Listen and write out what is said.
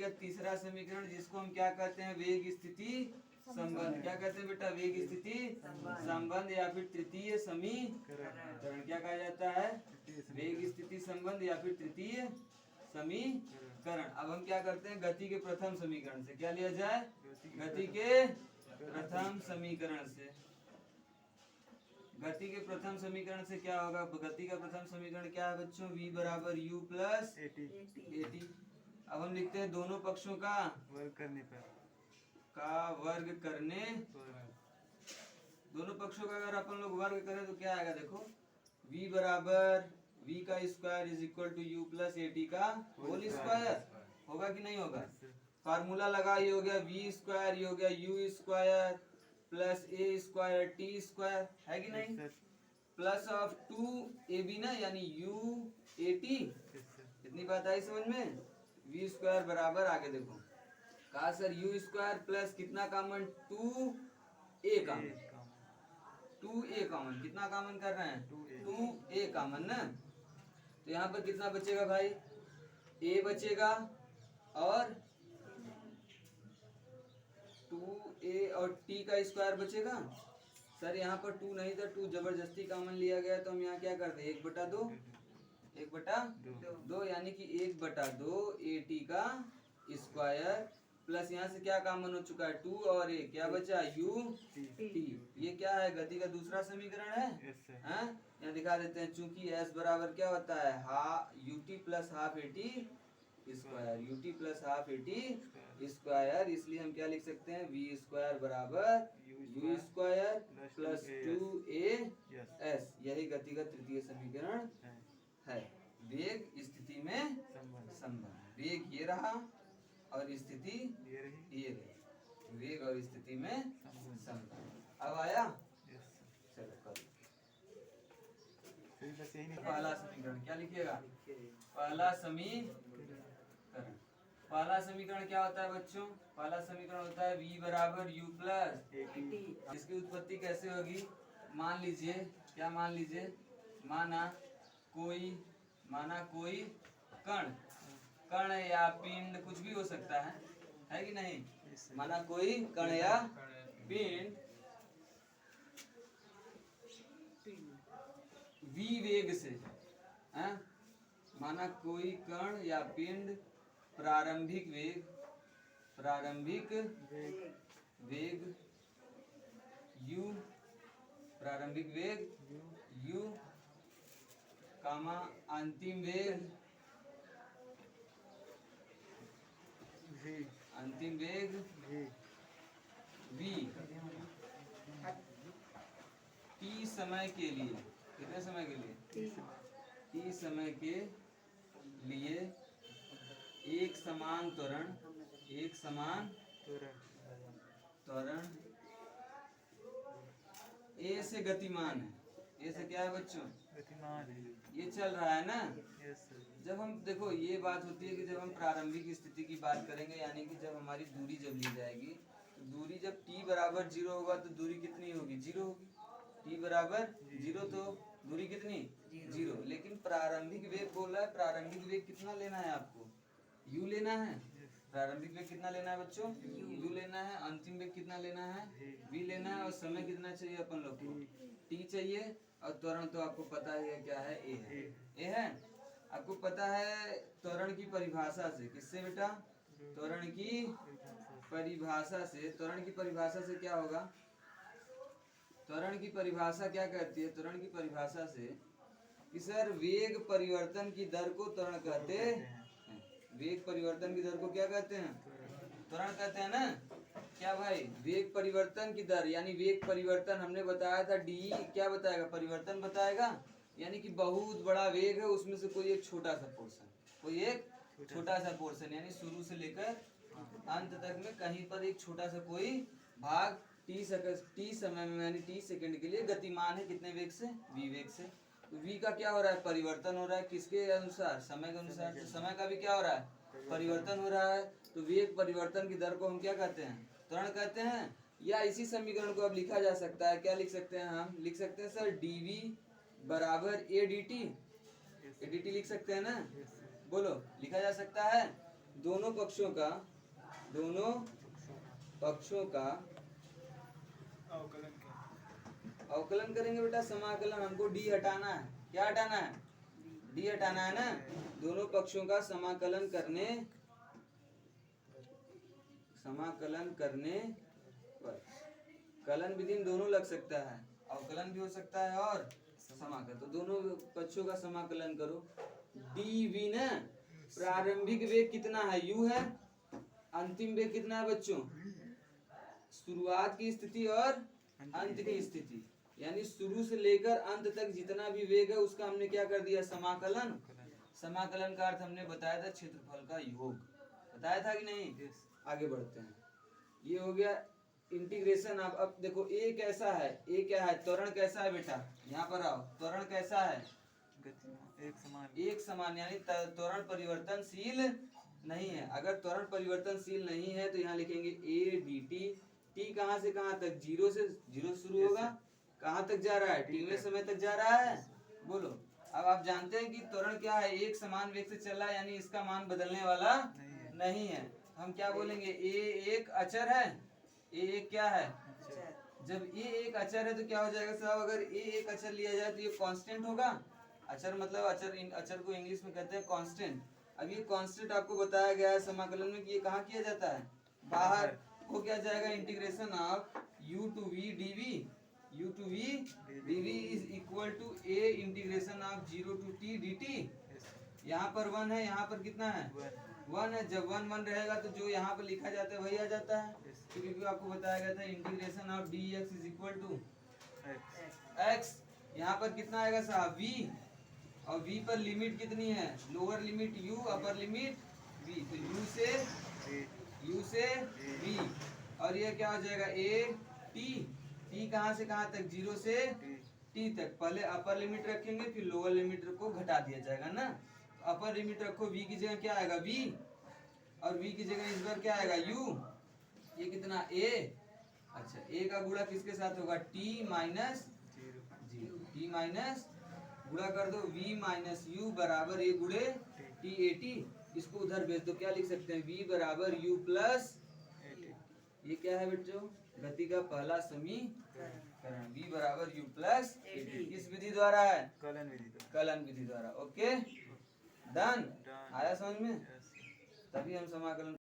का तीसरा समीकरण जिसको हम क्या कहते हैं, वेग स्थिति संबंध। क्या कहते हैं बेटा, वेग स्थिति संबंध या फिर तृतीय समीकरण। क्या कहा जाता है, वेग स्थिति संबंध या फिर तृतीय समीकरण। अब हम क्या करते हैं, गति के प्रथम समीकरण से क्या लिया जाए, गति के प्रथम समीकरण से। गति के प्रथम समीकरण से क्या होगा, गति का प्रथम समीकरण क्या है बच्चों, v बराबर u प्लस at। अब हम लिखते हैं दोनों पक्षों का वर्ग करने पर दोनों पक्षों का अगर अपन लोग वर्ग करें तो क्या आएगा, देखो v बराबर v का square is equal to u plus at का होल स्क्वायर। होगा कि नहीं होगा, फार्मूला लगा, ये हो गया v स्क्वायर, ये हो गया u square plus a square t square, है कि नहीं, प्लस ऑफ 2ab ना, यानी u at। इतनी बात आई समझ में। v स्क्वायर बराबर, आगे देखो कहा सर u स्क्वायर प्लस कितना common, 2a common, 2a common, कितना कॉमन कर रहे हैं, 2a कॉमन ना। तो यहाँ पर कितना बचेगा भाई, a बचेगा और 2a और t का स्क्वायर बचेगा। सर यहाँ पर 2 नहीं था, 2 जबरदस्ती कॉमन लिया गया, तो हम यहाँ क्या करते हैं, 1/2, 1/2 यानी कि 1/2 at का स्क्वायर प्लस यहाँ से क्या कॉमन हो चुका है, 2 और 1, क्या बचा, u t। ये क्या है, गति का दूसरा समीकरण है। यहाँ दिखा देते हैं, चूंकि s बराबर क्या होता है, ut plus half at square, ut plus half at square, इसलिए हम क्या लिख सकते हैं, v स्क्वायर बराबर u स्क्वायर प्लस 2as। यही गति का तृतीय समीकरण है। वेग स्थिति में संबंध, वेग ये रहा और स्थिति ये रही, वेग और स्थिति में संबंध। अब आया, चलो करो पहला समीकरण। क्या लिखिएगा, पहला समीकरण। पहला समीकरण क्या होता है बच्चों, पहला समीकरण होता है v बराबर u प्लस at। इसकी उत्पत्ति कैसे होगी, मान लीजिए, क्या मान लीजिए, माना कोई कण या पिंड, कुछ भी हो सकता है कि नहीं, माना कोई कण या पिंड v वेग से, माना कोई कण या पिंड प्रारंभिक वेग u, प्रारंभिक वेग u, कामा अंतिम वेग v t समय के लिए, कितने समय के लिए, t समय के लिए एक समान त्वरण a से गतिमान है। a से क्या है बच्चों, गतिमान है, ये चल रहा है ना। जब हम देखो, ये बात होती है कि जब हम प्रारंभिक स्थिति की बात करेंगे, यानी कि जब हमारी दूरी जब ली जाएगी, तो दूरी जब t बराबर 0 होगा तो दूरी कितनी होगी, 0 होगी। t बराबर 0 तो दूरी कितनी, 0। लेकिन प्रारंभिक वेग बोल रहा है, प्रारंभिक वेग कितना लेना है आपको, u लेना है। प्रारंभिक वेग कितना लेना है बच्चों, u लेना है। अंतिम वेग कितना लेना है, v लेना है। और समय कितना चाहिए अपन लोग को, t चाहिए। और त्वरण तो आपको पता ही है क्या है, a है। आपको पता है त्वरण की परिभाषा से, किससे बेटा, त्वरण की परिभाषा से। त्वरण की परिभाषा से क्या होगा, त्वरण की परिभाषा क्या कहती है, त्वरण की परिभाषा से कि सर वेग परिवर्तन की दर को त्वरण कहते हैं। वेग परिवर्तन की दर को क्या कहते हैं, त्वरण कहते हैं ना। क्या भाई, वेग परिवर्तन की दर, यानी वेग परिवर्तन हमने बताया था डी क्या बताएगा, परिवर्तन बताएगा। यानी कि बहुत बड़ा वेग है, उसमें से कोई एक छोटा सा पोर्शन, यानी शुरू से लेकर अंत तक में कहीं पर एक छोटा सा कोई भाग टी समय में, यानी टी सेकंड के लिए गतिमान है, कितने वेग से, v वेग से। तो v का क्या हो रहा है, परिवर्तन हो रहा है, किसके अनुसार, समय के अनुसार। तो समय का भी क्या हो रहा है, परिवर्तन हो रहा है। तो वेग परिवर्तन की दर को हम क्या कहते हैं, त्वरण कहते हैं। या इसी समीकरण को अब लिखा जा सकता है, क्या लिख सकते हैं, हम लिख सकते हैं सर dv बराबर a dt, लिख सकते हैं ना, बोलो, लिखा जा सकता है दोनों पक्षों का अवकलन करेंगे बेटा। समाकलन हमको डी हटाना है। क्या हटाना है? डी हटाना है ना। दोनों पक्षों का समाकलन करने पर कलन विधि में दोनों लग सकता है, अवकलन भी हो सकता है और समाकलन। तो दोनों पक्षों का समाकलन करो। dv ना प्रारंभिक वेग कितना है? u है। अंतिम वेग कितना है बच्चों? शुरुआत की स्थिति और अंत की स्थिति, यानी शुरू से लेकर अंत तक जितना भी वेग है उसका हमने क्या कर दिया? समाकलन। समाकलन का अर्थ हमने बताया था क्षेत्रफल का योग, बताया था कि नहीं? आगे बढ़ते हैं। ये हो गया इंटीग्रेशन। अब देखो ए कैसा है? ए क्या है? त्वरण कैसा है बेटा? यहाँ पर आओ। त्वरण कैसा है? एक समान, यानी त्वरण परिवर्तनशील नहीं है। अगर त्वरण परिवर्तनशील नहीं है तो यहाँ लिखेंगे ए डी टी। टी कहाँ से कहाँ तक? जीरो से शुरू होगा, कहाँ तक जा रहा है? टी में समय तक जा रहा है। बोलो। अब आप जानते हैं कि त्वरण क्या है? एक समान वेग से चल रहा है, यानी इसका मान बदलने वाला नहीं है। हम क्या बोलेंगे? ए एक अचर है। ए एक क्या है? जब ए एक अचर है तो क्या हो जाएगा साहब? अगर ए एक अचर लिया जाए तो ये कांस्टेंट होगा। अचर मतलब अचर को इंग्लिश में कहते हैं कांस्टेंट। अब ये कांस्टेंट आपको बताया गया है समाकलन में कि ये कहाँ किया जाता है? बाहर। वो क्या जाएगा? Integration of u to v dv is equal to a integration of 0 to t dt। यहाँ पर 1 है, यहाँ पर कितना है? 1 है। जब 1 रहेगा तो जो यहाँ पर लिखा जाता है वही आ जाता है। तो क्योंकि आपको बताया गया था integration of dx is equal to x। यहाँ पर कितना आएगा साहब? v। और v पर लिमिट कितनी है? Lower limit u, upper limit v। तो u से v। और ये क्या हो जाएगा? a t कहाँ से कहाँ तक? 0 से t तक। पहले अपर लिमिट रखेंगे, फिर लोअर लिमिट को घटा दिया जाएगा ना। अपर लिमिट रखो, v की जगह क्या आएगा? v। और v की जगह इस बार क्या आएगा? u। ये कितना? a। अच्छा, a का गुणा किसके साथ होगा? t minus 0। t माइनस गुणा कर दो v माइनस u बराबर a गुणे t a t। इसको उधर भेज दो। क्या लिख सकते हैं? v बराबर u प्लस, ये क्या है बच्चों? गति का पहला समीकरण। v बराबर u प्लस किस विधि द्वारा है? कलन विधि द्वारा। Okay, done. आया समझ में? तभी हम समाकलन